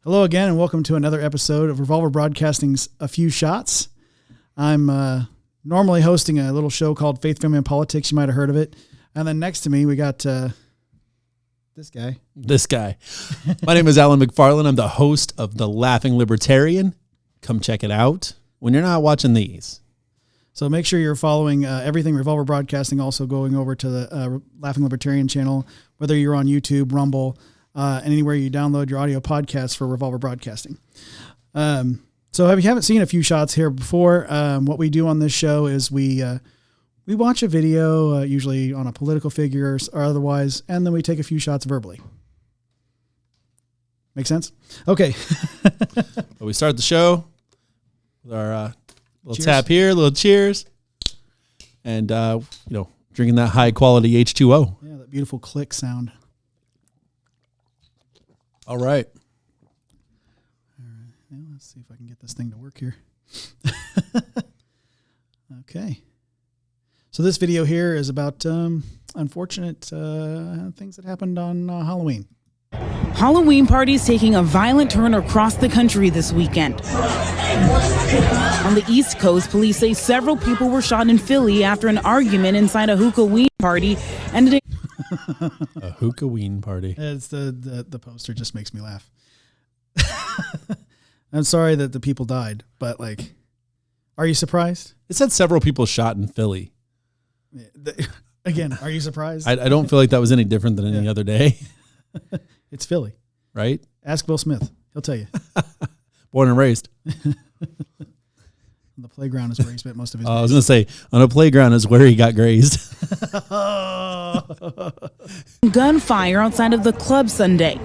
Hello again, and welcome to another episode of Revolver Broadcasting's A Few Shots. I'm normally hosting a little show called Faith, Family, and Politics. You might have heard of it. And then next to me, we got this guy. My name is Alan McFarland. I'm the host of The Laughing Libertarian. Come check it out when you're not watching these. So make sure you're following everything Revolver Broadcasting, also going over to the Laughing Libertarian channel, whether you're on YouTube, Rumble, and anywhere you download your audio podcasts for Revolver Broadcasting. So if you haven't seen A Few Shots here before, what we do on this show is we watch a video, usually on a political figure or otherwise, and then we take a few shots verbally. Make sense? Okay. But we start the show with our little Cheers. tap here, little cheers, and drinking that high quality H2O. Yeah, that beautiful click sound. All right. Yeah, let's see if I can get this thing to work here. Okay. So this video here is about unfortunate things that happened on Halloween. Halloween parties taking a violent turn across the country this weekend. On the East Coast, police say several people were shot in Philly after an argument inside a hookah-ween party ended in A hookah-ween party. It's the poster just makes me laugh. I'm sorry that the people died, but are you surprised? It said several people shot in Philly. Again, are you surprised? I don't feel like that was any different than any other day. It's Philly. Right? Ask Will Smith. He'll tell you. Born and raised. The playground is where he spent most of his days. I was going to say, on a playground is where he got grazed. gunfire outside of the club Sunday.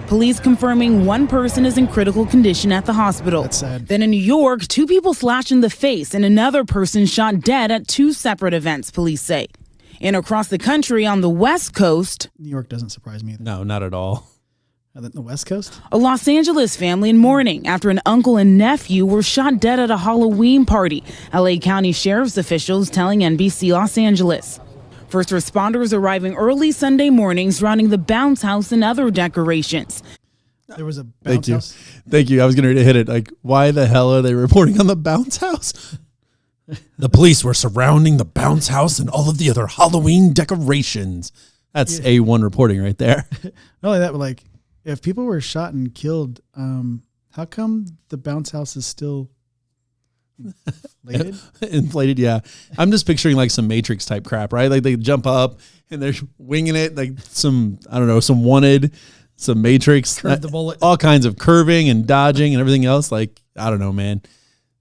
Police confirming one person is in critical condition at the hospital. That's sad. Then in New York, two people slashed in the face and another person shot dead at two separate events, police say. And across the country on the West Coast, New York doesn't surprise me either. No, not at all. The West Coast? a Los Angeles family in mourning after an uncle and nephew were shot dead at a Halloween party, LA County Sheriff's officials telling NBC Los Angeles. First responders arriving early Sunday morning surrounding the bounce house and other decorations. There was a bounce house? Thank you. I was going to hit it. Why the hell are they reporting on the bounce house? The police were surrounding the bounce house and all of the other Halloween decorations. That's A1 reporting right there. Not only that, but if people were shot and killed, how come the bounce house is still inflated? Inflated, yeah. I'm just picturing some Matrix type crap, right? They jump up and they're winging it, some wanted, some Matrix. Curve the bullet. All kinds of curving and dodging and everything else. I don't know, man.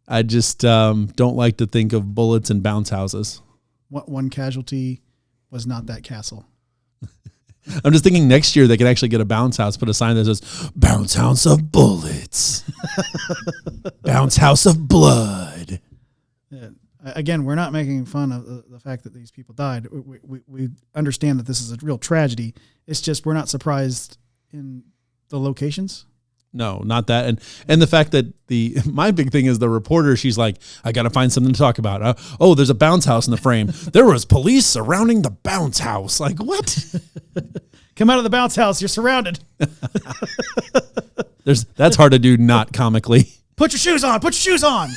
I just don't like to think of bullets and bounce houses. One casualty was not that castle. I'm just thinking next year they can actually get a bounce house, put a sign that says, bounce house of bullets, bounce house of blood. Yeah. Again, we're not making fun of the fact that these people died. We understand that this is a real tragedy. It's just we're not surprised in the locations. No, not that. And the fact that my big thing is the reporter, she's like, I got to find something to talk about. There's a bounce house in the frame. There was police surrounding the bounce house. What? Come out of the bounce house. You're surrounded. That's hard to do, not comically. Put your shoes on. Put your shoes on.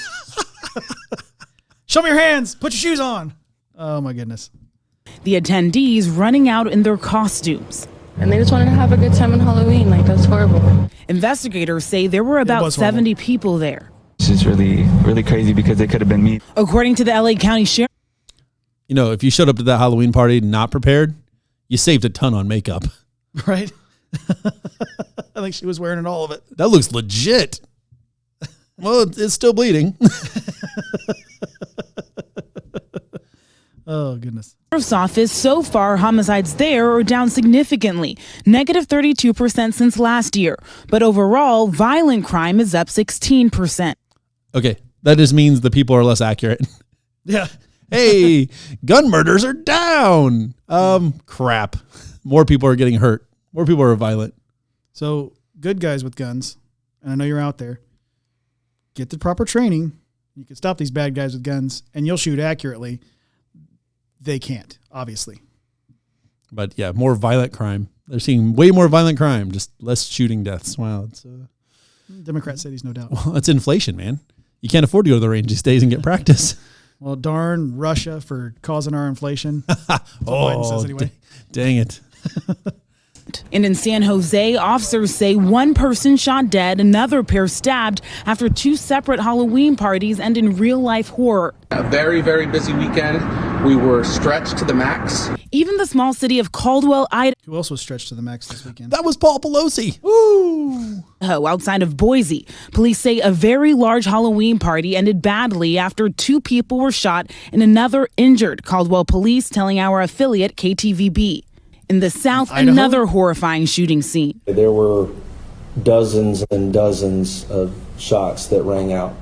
Show me your hands. Put your shoes on. Oh, my goodness. The attendees running out in their costumes. And they just wanted to have a good time on Halloween. That's horrible. Investigators say there were about 70 people there. It's just really, really crazy because it could have been me. According to the LA County Sheriff. If you showed up to that Halloween party not prepared, you saved a ton on makeup. Right? I think she was wearing all of it. That looks legit. Well, it's still bleeding. Oh, goodness. Sheriff's office, so far, homicides there are down significantly, negative 32% since last year. But overall, violent crime is up 16%. Okay, that just means the people are less accurate. Yeah. Hey, gun murders are down. Crap. More people are getting hurt. More people are violent. So, good guys with guns, and I know you're out there, get the proper training. You can stop these bad guys with guns, and you'll shoot accurately. They can't, obviously. But yeah, more violent crime. They're seeing way more violent crime, just less shooting deaths. Wow, it's Democrat cities, no doubt. Well, it's inflation, man. You can't afford to go to the range these days and get practice. Well, darn Russia for causing our inflation. That's what Biden says anyway. Dang it. And in San Jose, officers say one person shot dead, another pair stabbed after two separate Halloween parties end in real-life horror. A very, very busy weekend. We were stretched to the max. Even the small city of Caldwell, Idaho, Who else was stretched to the max this weekend? That was Paul Pelosi. Woo! outside of Boise. Police say a very large Halloween party ended badly after two people were shot and another injured, Caldwell police telling our affiliate KTVB. In the South, Idaho? another horrifying shooting scene. There were dozens and dozens of shots that rang out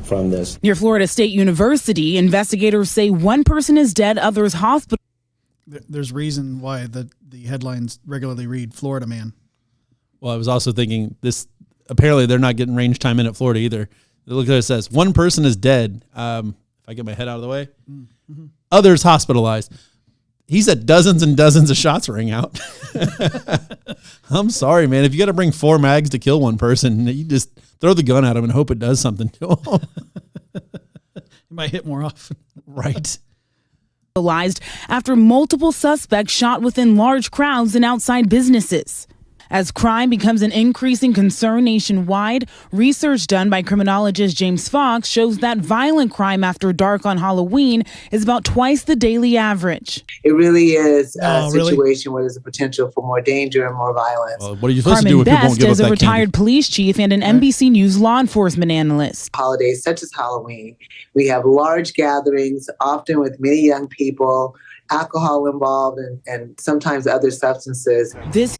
from this. Near Florida State University, investigators say one person is dead, others hospitalized. There's reason why the headlines regularly read Florida man. Well, I was also thinking this. Apparently, they're not getting range time in at Florida either. Look at it says one person is dead. If I get my head out of the way, others hospitalized. He said dozens and dozens of shots rang out. I'm sorry, man. If you got to bring 4 mags to kill one person, you just throw the gun at him and hope it does something to him. You might hit more often. Right. After multiple suspects shot within large crowds and outside businesses. As crime becomes an increasing concern nationwide, research done by criminologist James Fox shows that violent crime after dark on Halloween is about twice the daily average. It really is a really? situation where there's a potential for more danger and more violence. Well, what are you supposed to do Carmen when people won't Best give up is a that retired candy? police chief and an NBC News law enforcement analyst. Holidays such as Halloween, we have large gatherings, often with many young people, alcohol involved, and sometimes other substances. This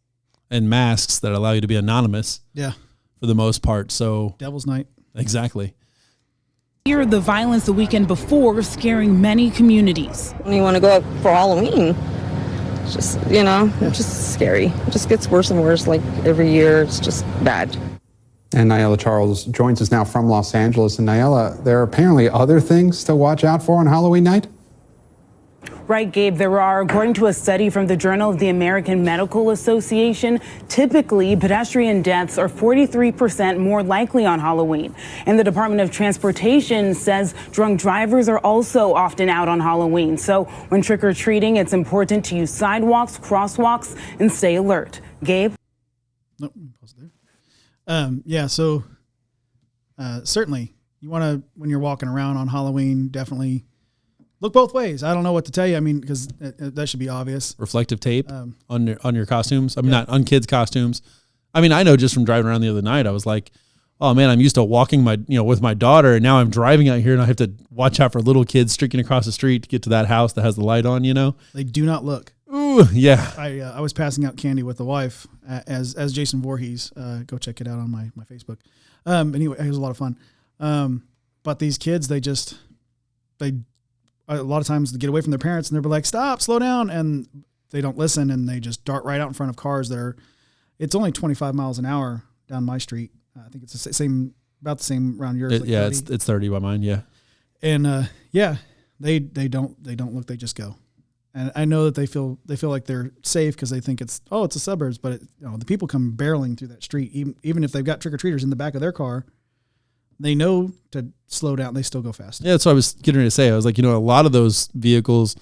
And masks that allow you to be anonymous. Yeah. For the most part. So Devil's Night. exactly. year, the violence the weekend before scaring many communities. When you want to go out for Halloween, it's just, it's just scary. It just gets worse and worse like every year. It's just bad. And Nyela Charles joins us now from Los Angeles. And Nyela, there are apparently other things to watch out for on Halloween night? Right, Gabe, there are, according to a study from the Journal of the American Medical Association, typically pedestrian deaths are 43% more likely on Halloween. And the Department of Transportation says drunk drivers are also often out on Halloween. So when trick-or-treating, it's important to use sidewalks, crosswalks, and stay alert. Gabe? Nope, pause there. Yeah, so certainly you want to, when you're walking around on Halloween, definitely look both ways. I don't know what to tell you. I mean, because that should be obvious. Reflective tape on your costumes. I mean, not on kids' costumes. I mean, I know just from driving around the other night, I was like, oh man, I'm used to walking with my daughter, and now I'm driving out here and I have to watch out for little kids streaking across the street to get to that house that has the light on, They do not look. Ooh, yeah. I was passing out candy with the wife as Jason Voorhees. Go check it out on my Facebook. Anyway, it was a lot of fun. But these kids, they a lot of times they get away from their parents and they're like, stop, slow down. And they don't listen and they just dart right out in front of cars it's only 25 miles an hour down my street. I think it's about the same around yours. Yeah, it's 30 by mine. Yeah. And they don't look, they just go. And I know that they feel like they're safe because they think it's the suburbs, but the people come barreling through that street. Even if they've got trick-or-treaters in the back of their car, they know to slow down. They still go fast. Yeah, that's what I was getting ready to say. I was like, a lot of those vehicles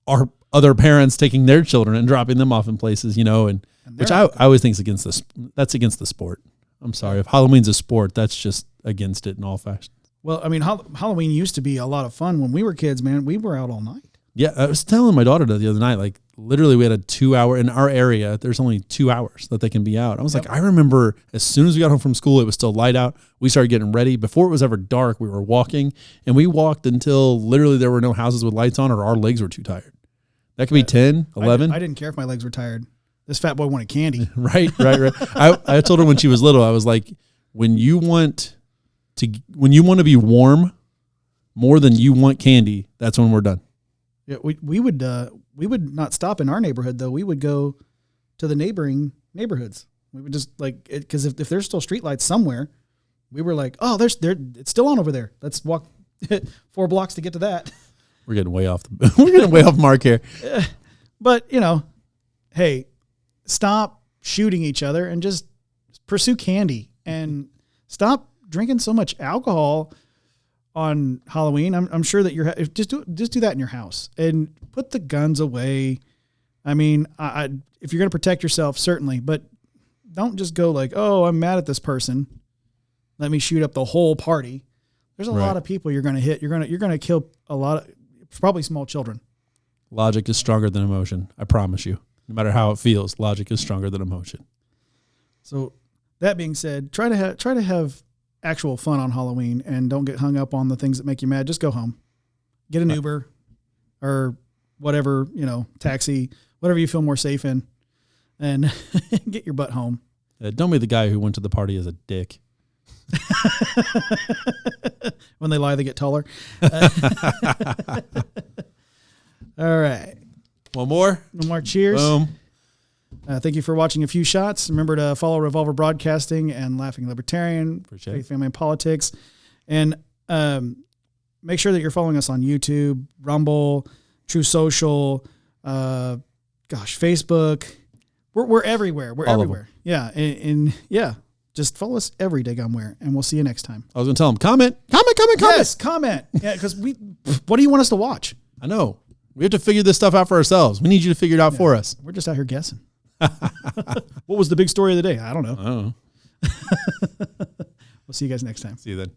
are other parents taking their children and dropping them off in places, and which I always think is that's against the sport. I'm sorry. If Halloween's a sport, that's just against it in all fashions. Well, I mean, Halloween used to be a lot of fun when we were kids, man. We were out all night. Yeah, I was telling my daughter the other night, like literally we had a 2-hour in our area. There's only 2 hours that they can be out. I was like, I remember as soon as we got home from school, it was still light out. We started getting ready. Before it was ever dark, we were walking and we walked until literally there were no houses with lights on or our legs were too tired. That could be 10, 11. I didn't care if my legs were tired. This fat boy wanted candy. Right. I told her when she was little, I was like, when you want to be warm more than you want candy, that's when we're done. Yeah, we would not stop in our neighborhood though. We would go to the neighboring neighborhoods. We would just because if there's still streetlights somewhere, we were like, oh, it's still on over there. Let's walk 4 blocks to get to that. We're getting way off. We're getting way off mark here. But hey, stop shooting each other and just pursue candy. And Stop drinking so much alcohol on Halloween. I'm sure that just do that in your house and put the guns away. I mean, if you're going to protect yourself, certainly, but don't just go like, oh, I'm mad at this person. Let me shoot up the whole party. There's a lot of people you're going to hit. You're going to kill a lot of probably small children. Logic is stronger than emotion. I promise you. No matter how it feels, logic is stronger than emotion. So that being said, try to have actual fun on Halloween and don't get hung up on the things that make you mad. Just go home, get an Uber or whatever, taxi, whatever you feel more safe in, and get your butt home. Don't be the guy who went to the party as a dick. When they lie, they get taller. All right. One more. Cheers. Boom. Thank you for watching A Few Shots. Remember to follow Revolver Broadcasting and Laughing Libertarian, Faith, Family, and Politics. And make sure that you're following us on YouTube, Rumble, True Social, Facebook. We're everywhere. We're everywhere. Yeah. And just follow us every day, Gumware, and we'll see you next time. I was going to tell them, comment. Yes, comment. Yeah, because what do you want us to watch? I know. We have to figure this stuff out for ourselves. We need you to figure it out for us. We're just out here guessing. What was the big story of the day? I don't know. I don't know. We'll see you guys next time. See you then.